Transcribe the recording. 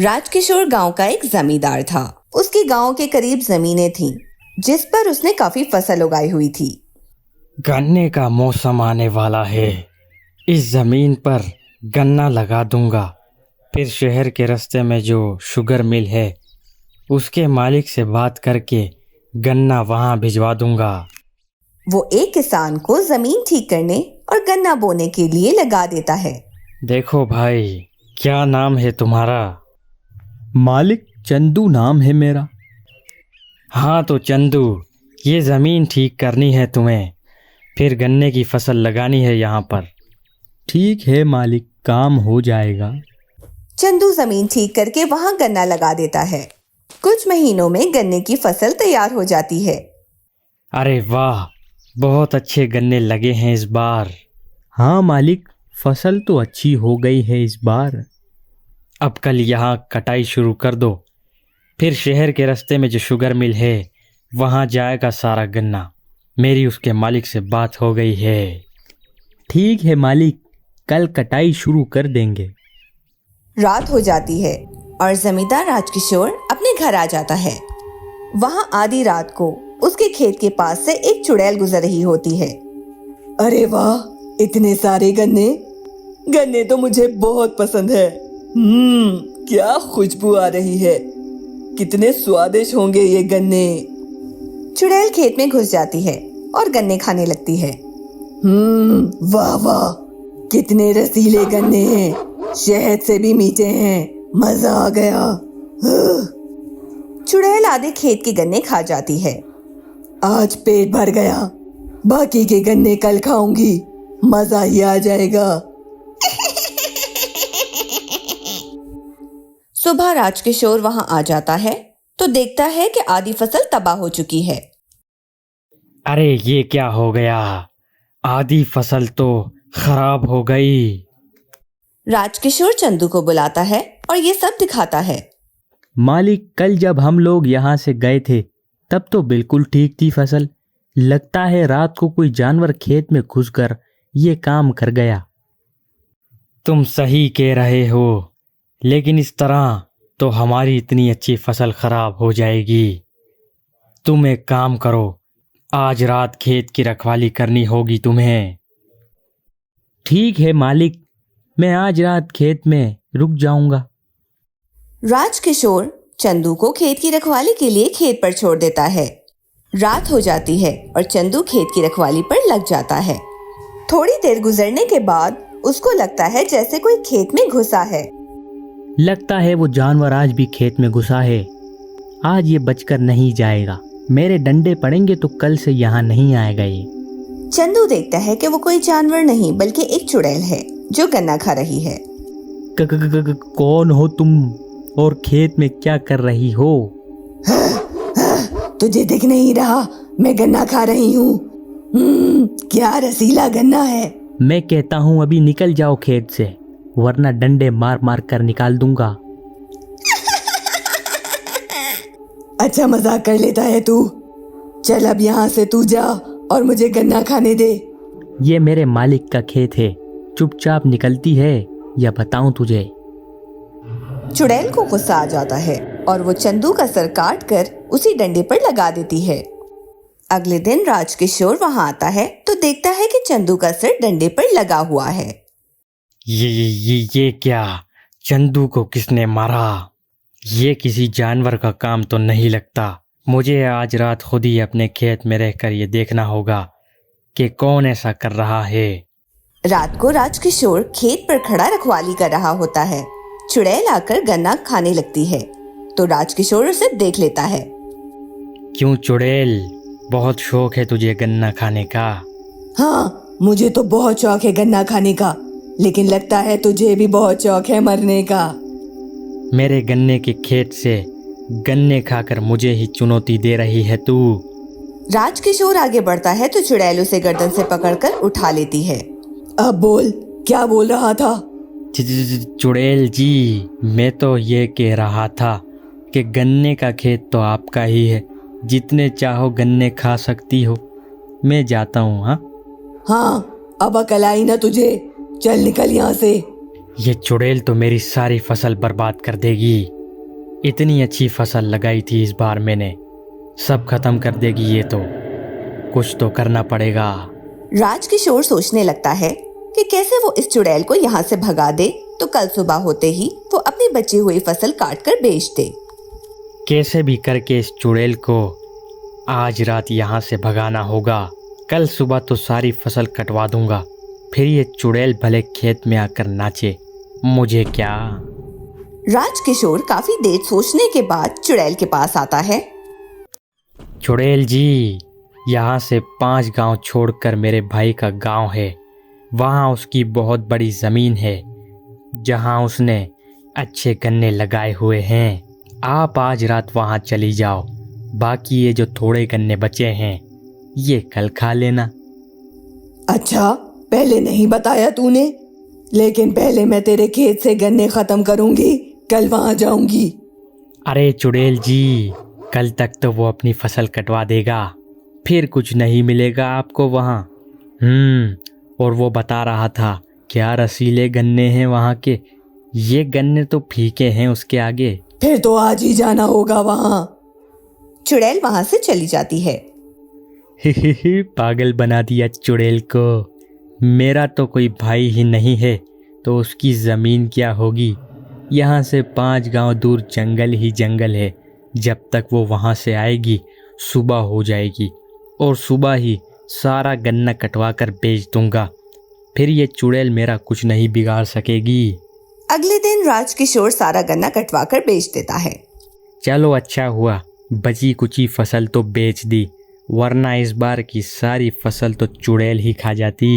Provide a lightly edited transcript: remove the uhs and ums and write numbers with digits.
राजकिशोर गांव का एक जमींदार था। उसके गांव के करीब जमीनें थीं, जिस पर उसने काफी फसल उगाई हुई थी। गन्ने का मौसम आने वाला है। इस जमीन पर गन्ना लगा दूंगा। फिर शहर के रास्ते में जो शुगर मिल है उसके मालिक से बात करके गन्ना वहां भिजवा दूंगा। वो एक किसान को जमीन ठीक करने और गन्ना बोने के लिए लगा देता है। देखो भाई, क्या नाम है तुम्हारा? मालिक, चंदू नाम है मेरा। हाँ तो चंदू, ये ज़मीन ठीक करनी है तुम्हें, फिर गन्ने की फसल लगानी है यहाँ पर। ठीक है मालिक, काम हो जाएगा। चंदू जमीन ठीक करके वहां गन्ना लगा देता है। कुछ महीनों में गन्ने की फसल तैयार हो जाती है। अरे वाह, बहुत अच्छे गन्ने लगे हैं इस बार। हाँ मालिक, फसल तो अच्छी हो गई है इस बार। अब कल यहाँ कटाई शुरू कर दो, फिर शहर के रास्ते में जो शुगर मिल है वहाँ जाएगा सारा गन्ना। मेरी उसके मालिक से बात हो गई है। ठीक है मालिक, कल कटाई शुरू कर देंगे। रात हो जाती है और जमींदार राजकिशोर अपने घर आ जाता है। वहां आधी रात को उसके खेत के पास से एक चुड़ैल गुजर रही होती है। अरे वाह, इतने सारे गन्ने! गन्ने तो मुझे बहुत पसंद है। क्या खुशबू आ रही है! कितने स्वादिष्ट होंगे ये गन्ने! चुड़ैल खेत में घुस जाती है और गन्ने खाने लगती है। वाह वाह, कितने रसीले गन्ने हैं, शहद से भी मीठे हैं, मजा आ गया। चुड़ैल आधे खेत के गन्ने खा जाती है। आज पेट भर गया, बाकी के गन्ने कल खाऊंगी, मजा ही आ जाएगा। सुबह राजकिशोर वहां आ जाता है तो देखता है कि आधी फसल तबाह हो चुकी है। अरे ये क्या हो गया? आधी फसल तो खराब हो गई। राजकिशोर चंदू को बुलाता है और ये सब दिखाता है। मालिक, कल जब हम लोग यहाँ से गए थे तब तो बिल्कुल ठीक थी फसल। लगता है रात को कोई जानवर खेत में घुसकर ये काम कर गया। तुम सही कह रहे हो, लेकिन इस तरह तो हमारी इतनी अच्छी फसल खराब हो जाएगी। तुम एक काम करो, आज रात खेत की रखवाली करनी होगी तुम्हें। ठीक है मालिक, मैं आज रात खेत में रुक जाऊंगा। राजकिशोर चंदू को खेत की रखवाली के लिए खेत पर छोड़ देता है। रात हो जाती है और चंदू खेत की रखवाली पर लग जाता है। थोड़ी देर गुजरने के बाद उसको लगता है जैसे कोई खेत में घुसा है। लगता है वो जानवर आज भी खेत में घुसा है। आज ये बचकर नहीं जाएगा। मेरे डंडे पड़ेंगे तो कल से यहाँ नहीं आएगा ये। चंदू देखता है कि वो कोई जानवर नहीं बल्कि एक चुड़ैल है जो गन्ना खा रही है। कौन हो तुम और खेत में क्या कर रही हो? तुझे दिख नहीं रहा? मैं गन्ना खा रही हूँ। क्या रसीला गन्ना है! मैं कहता हूँ अभी निकल जाओ खेत से, वरना डंडे मार मार कर निकाल दूंगा। अच्छा मजाक कर लेता है तू। चल अब यहाँ से तू जा और मुझे गन्ना खाने दे। ये मेरे मालिक का खेत है, चुपचाप निकलती है या बताऊं तुझे? चुड़ैल को गुस्सा आ जाता है और वो चंदू का सर काट कर उसी डंडे पर लगा देती है। अगले दिन राजकिशोर वहां आता है तो देखता है कि चंदू का सर डंडे पर लगा हुआ है। ये क्या? चंदू को किसने मारा? ये किसी जानवर का काम तो नहीं लगता। मुझे आज रात खुद ही अपने खेत में रहकर ये देखना होगा कि कौन ऐसा कर रहा है। रात को राजकिशोर खेत पर खड़ा रखवाली कर रहा होता है। चुड़ैल आकर गन्ना खाने लगती है तो राजकिशोर उसे देख लेता है। क्यों चुड़ैल, बहुत शौक है तुझे गन्ना खाने का? हाँ, मुझे तो बहुत शौक है गन्ना खाने का, लेकिन लगता है तुझे भी बहुत शौक है मरने का। मेरे गन्ने के खेत से गन्ने खाकर मुझे ही चुनौती दे रही है तू। राजकिशोर आगे बढ़ता है तो चुड़ैल उसे गर्दन से पकड़कर उठा लेती है। अब बोल, क्या बोल रहा था? चुड़ैल जी, मैं तो ये कह रहा था कि गन्ने का खेत तो आपका ही है, जितने चाहो गन्ने खा सकती हो। मैं जाता हूँ। हाँ, अब अकल आई ना तुझे? चल निकल यहाँ से। ये चुड़ैल तो मेरी सारी फसल बर्बाद कर देगी। इतनी अच्छी फसल लगाई थी इस बार मैंने, सब खत्म कर देगी ये तो। कुछ तो करना पड़ेगा। राजकिशोर सोचने लगता है कि कैसे वो इस चुड़ैल को यहाँ से भगा दे तो कल सुबह होते ही वो अपनी बची हुई फसल काट कर बेच दे। कैसे भी करके इस चुड़ैल को आज रात यहाँ से भगाना होगा। कल सुबह तो सारी फसल कटवा दूंगा, फिर ये चुड़ैल भले खेत में आकर नाचे, मुझे क्या। राजकिशोर काफी देर सोचने के बाद चुड़ैल के पास आता है। चुड़ैल जी, यहाँ से 5 गांव छोड़कर मेरे भाई का गांव है। वहाँ उसकी बहुत बड़ी ज़मीन है जहाँ उसने अच्छे गन्ने लगाए हुए हैं। आप आज रात वहाँ चली जाओ, बाकी ये जो थोड़े गन्ने बचे हैं ये कल खा लेना। अच्छा, पहले नहीं बताया तूने, लेकिन पहले मैं तेरे खेत से गन्ने खत्म करूंगी, कल वहां जाऊंगी। अरे चुड़ैल जी, कल तक तो वो अपनी फसल कटवा देगा, फिर कुछ नहीं मिलेगा आपको वहाँ। और वो बता रहा था क्या रसीले गन्ने हैं वहाँ के, ये गन्ने तो फीके हैं उसके आगे। फिर तो आज ही जाना होगा वहाँ। चुड़ैल वहां से चली जाती है। पागल बना दिया चुड़ैल को। मेरा तो कोई भाई ही नहीं है तो उसकी ज़मीन क्या होगी। यहाँ से 5 गांव दूर जंगल ही जंगल है। जब तक वो वहाँ से आएगी सुबह हो जाएगी और सुबह ही सारा गन्ना कटवा कर बेच दूंगा, फिर ये चुड़ैल मेरा कुछ नहीं बिगाड़ सकेगी। अगले दिन राजकिशोर सारा गन्ना कटवा कर बेच देता है। चलो अच्छा हुआ बची कुची फसल तो बेच दी, वरना इस बार की सारी फसल तो चुड़ैल ही खा जाती।